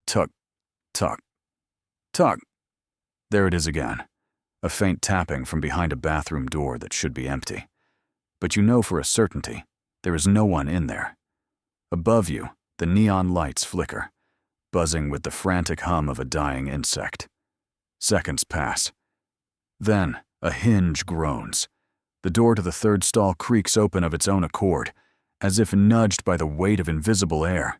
Tug, tug, tug. There it is again, a faint tapping from behind a bathroom door that should be empty. But you know for a certainty, there is no one in there. Above you, the neon lights flicker, buzzing with the frantic hum of a dying insect. Seconds pass. Then, a hinge groans. The door to the third stall creaks open of its own accord, as if nudged by the weight of invisible air.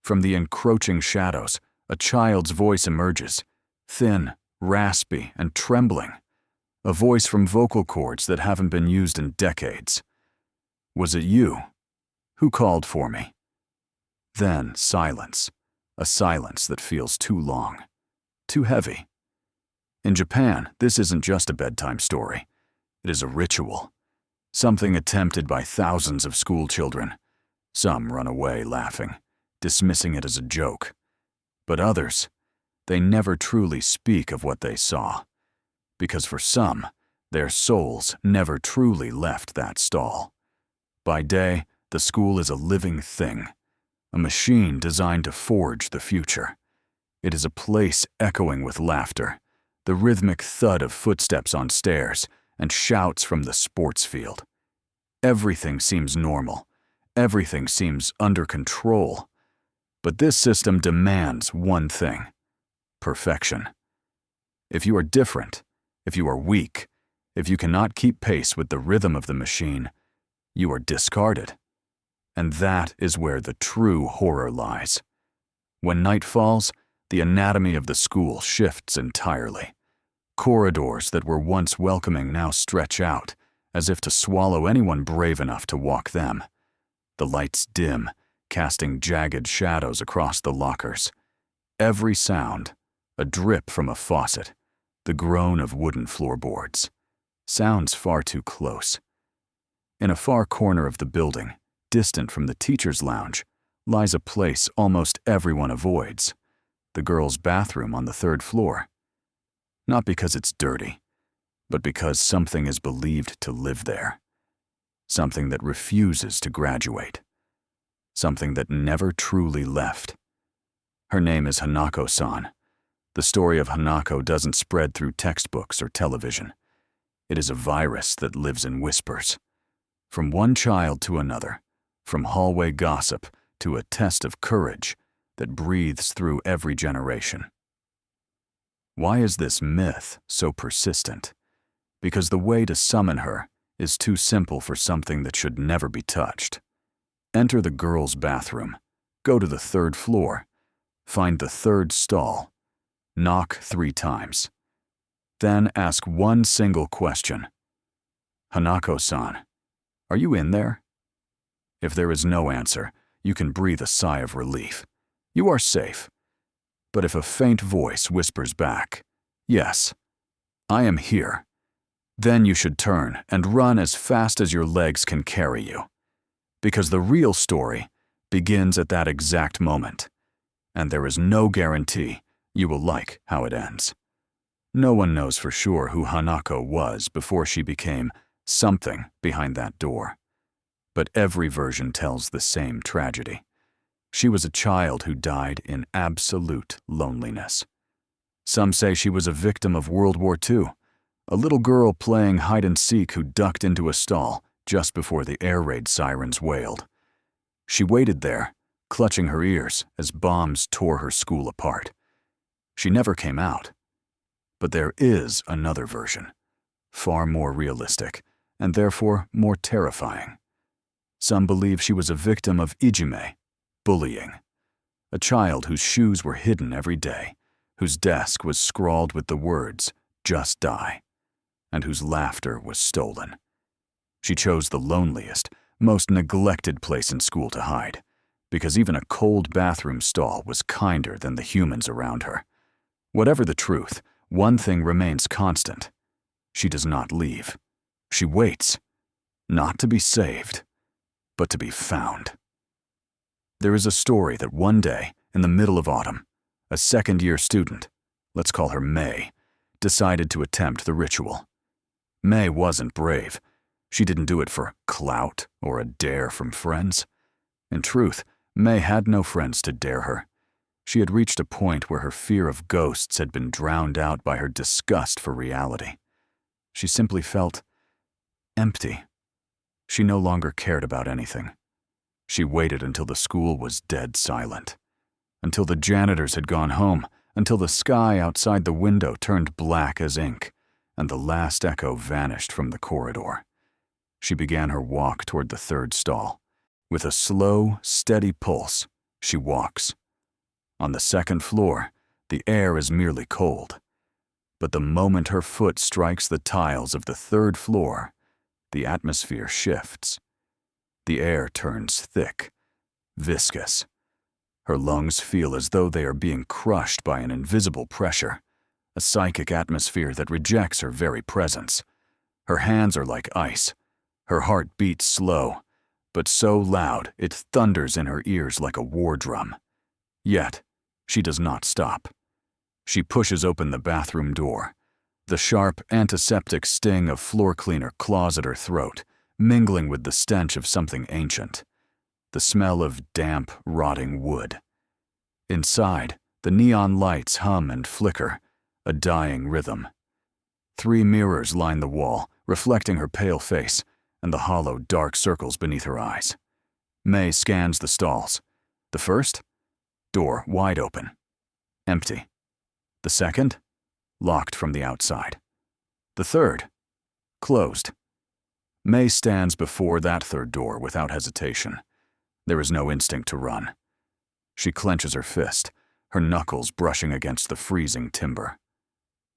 From the encroaching shadows, a child's voice emerges, thin, raspy, and trembling. A voice from vocal cords that haven't been used in decades. Was it you? Who called for me? Then silence. A silence that feels too long, too heavy. In Japan, this isn't just a bedtime story. It is a ritual. Something attempted by thousands of school children. Some run away laughing, dismissing it as a joke. But others, they never truly speak of what they saw. Because for some, their souls never truly left that stall. By day, the school is a living thing, a machine designed to forge the future. It is a place echoing with laughter, the rhythmic thud of footsteps on stairs, and shouts from the sports field. Everything seems normal. Everything seems under control. But this system demands one thing: perfection. If you are different, if you are weak, if you cannot keep pace with the rhythm of the machine, you are discarded. And that is where the true horror lies. When night falls, the anatomy of the school shifts entirely. Corridors that were once welcoming now stretch out, as if to swallow anyone brave enough to walk them. The lights dim, casting jagged shadows across the lockers. Every sound, a drip from a faucet, the groan of wooden floorboards, sounds far too close. In a far corner of the building, distant from the teacher's lounge, lies a place almost everyone avoids: the girls' bathroom on the third floor. Not because it's dirty, but because something is believed to live there. Something that refuses to graduate. Something that never truly left. Her name is Hanako-san. The story of Hanako doesn't spread through textbooks or television. It is a virus that lives in whispers. From one child to another, from hallway gossip to a test of courage that breathes through every generation. Why is this myth so persistent? Because the way to summon her is too simple for something that should never be touched. Enter the girls' bathroom, go to the third floor, find the third stall, knock 3 times. Then ask one single question. Hanako-san, are you in there? If there is no answer, you can breathe a sigh of relief. You are safe. But if a faint voice whispers back, yes, I am here, then you should turn and run as fast as your legs can carry you. Because the real story begins at that exact moment, and there is no guarantee you will like how it ends. No one knows for sure who Hanako was before she became something behind that door. But every version tells the same tragedy. She was a child who died in absolute loneliness. Some say she was a victim of World War II, a little girl playing hide-and-seek who ducked into a stall just before the air raid sirens wailed. She waited there, clutching her ears as bombs tore her school apart. She never came out. But there is another version, far more realistic, and therefore more terrifying. Some believe she was a victim of ijime, bullying. A child whose shoes were hidden every day, whose desk was scrawled with the words, "Just die," and whose laughter was stolen. She chose the loneliest, most neglected place in school to hide, because even a cold bathroom stall was kinder than the humans around her. Whatever the truth, one thing remains constant. She does not leave. She waits, not to be saved, but to be found. There is a story that one day, in the middle of autumn, a second-year student, let's call her May, decided to attempt the ritual. May wasn't brave. She didn't do it for clout or a dare from friends. In truth, May had no friends to dare her. She had reached a point where her fear of ghosts had been drowned out by her disgust for reality. She simply felt empty. She no longer cared about anything. She waited until the school was dead silent, until the janitors had gone home, until the sky outside the window turned black as ink, and the last echo vanished from the corridor. She began her walk toward the third stall. With a slow, steady pulse, she walks. On the second floor, the air is merely cold. But the moment her foot strikes the tiles of the third floor, the atmosphere shifts. The air turns thick, viscous. Her lungs feel as though they are being crushed by an invisible pressure, a psychic atmosphere that rejects her very presence. Her hands are like ice. Her heart beats slow, but so loud it thunders in her ears like a war drum. Yet, she does not stop. She pushes open the bathroom door. The sharp, antiseptic sting of floor cleaner claws at her throat, mingling with the stench of something ancient. The smell of damp, rotting wood. Inside, the neon lights hum and flicker, a dying rhythm. 3 mirrors line the wall, reflecting her pale face and the hollow, dark circles beneath her eyes. May scans the stalls. The first? Door wide open. Empty. The second? Locked from the outside. The third? Closed. May stands before that third door without hesitation. There is no instinct to run. She clenches her fist, her knuckles brushing against the freezing timber.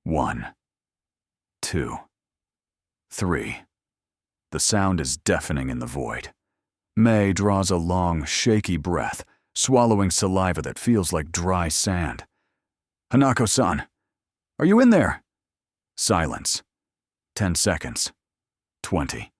1, 2, 3. The sound is deafening in the void. May draws a long, shaky breath, swallowing saliva that feels like dry sand. Hanako-san, are you in there? Silence. 10 seconds. 20.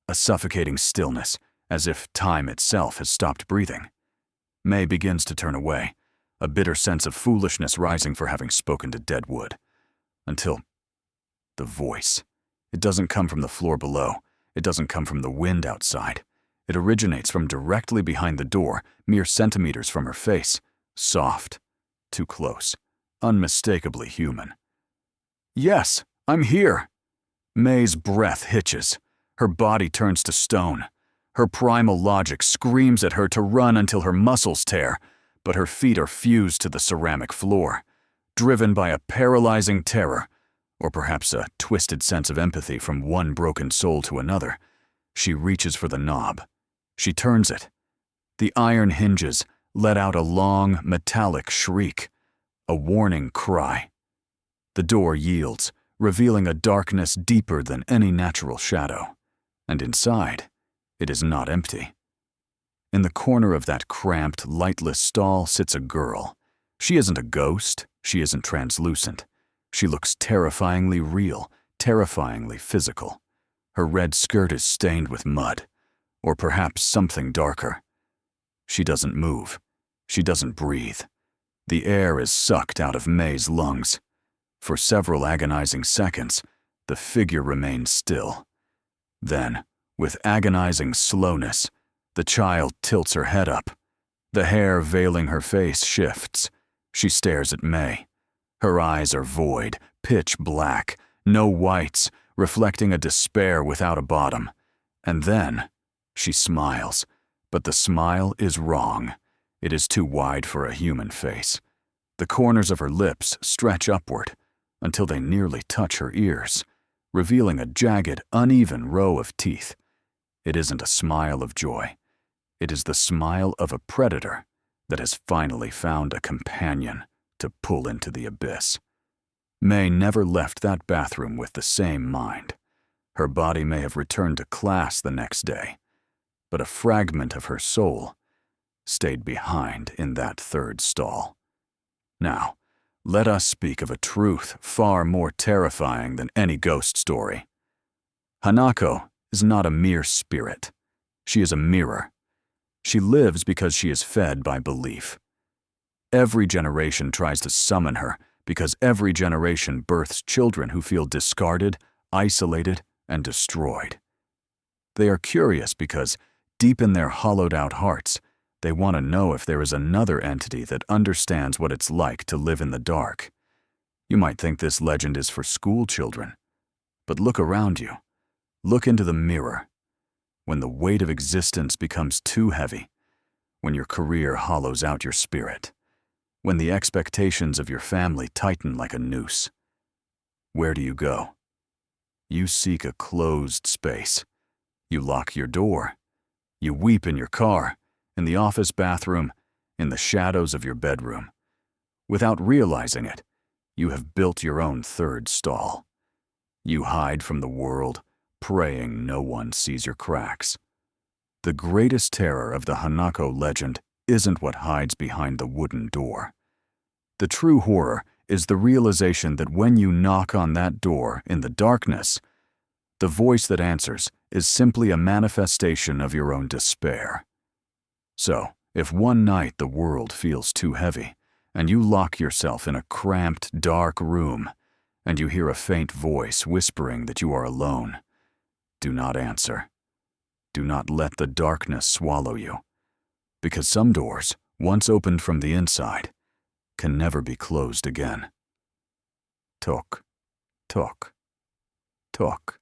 A suffocating stillness, as if time itself has stopped breathing. May begins to turn away, a bitter sense of foolishness rising for having spoken to dead wood. Until the voice. It doesn't come from the floor below. It doesn't come from the wind outside. It originates from directly behind the door, mere centimeters from her face. Soft. Too close. Unmistakably human. Yes, I'm here. May's breath hitches. Her body turns to stone. Her primal logic screams at her to run until her muscles tear, but her feet are fused to the ceramic floor, driven by a paralyzing terror, or perhaps a twisted sense of empathy from one broken soul to another. She reaches for the knob. She turns it. The iron hinges let out a long, metallic shriek, a warning cry. The door yields, revealing a darkness deeper than any natural shadow. And inside, it is not empty. In the corner of that cramped, lightless stall sits a girl. She isn't a ghost. She isn't translucent. She looks terrifyingly real, terrifyingly physical. Her red skirt is stained with mud, or perhaps something darker. She doesn't move. She doesn't breathe. The air is sucked out of May's lungs. For several agonizing seconds, the figure remains still. Then, with agonizing slowness, the child tilts her head up. The hair veiling her face shifts. She stares at May. Her eyes are void, pitch black, no whites, reflecting a despair without a bottom. And then, she smiles. But the smile is wrong. It is too wide for a human face. The corners of her lips stretch upward until they nearly touch her ears, revealing a jagged, uneven row of teeth. It isn't a smile of joy. It is the smile of a predator that has finally found a companion to pull into the abyss. May never left that bathroom with the same mind. Her body may have returned to class the next day, but a fragment of her soul stayed behind in that third stall. Now, let us speak of a truth far more terrifying than any ghost story. Hanako is not a mere spirit. She is a mirror. She lives because she is fed by belief. Every generation tries to summon her because every generation births children who feel discarded, isolated, and destroyed. They are curious because, deep in their hollowed-out hearts, They want to know if there is another entity that understands what it's like to live in the dark. You might think this legend is for school children, but look around you. Look into the mirror. When the weight of existence becomes too heavy, when your career hollows out your spirit, when the expectations of your family tighten like a noose, where do you go? You seek a closed space. You lock your door. You weep in your car, in the office bathroom, in the shadows of your bedroom. Without realizing it, you have built your own third stall. You hide from the world, praying no one sees your cracks. The greatest terror of the Hanako legend isn't what hides behind the wooden door. The true horror is the realization that when you knock on that door in the darkness, the voice that answers is simply a manifestation of your own despair. So, if one night the world feels too heavy, and you lock yourself in a cramped, dark room, and you hear a faint voice whispering that you are alone, do not answer. Do not let the darkness swallow you, because some doors, once opened from the inside, can never be closed again. Tok, tok, tok.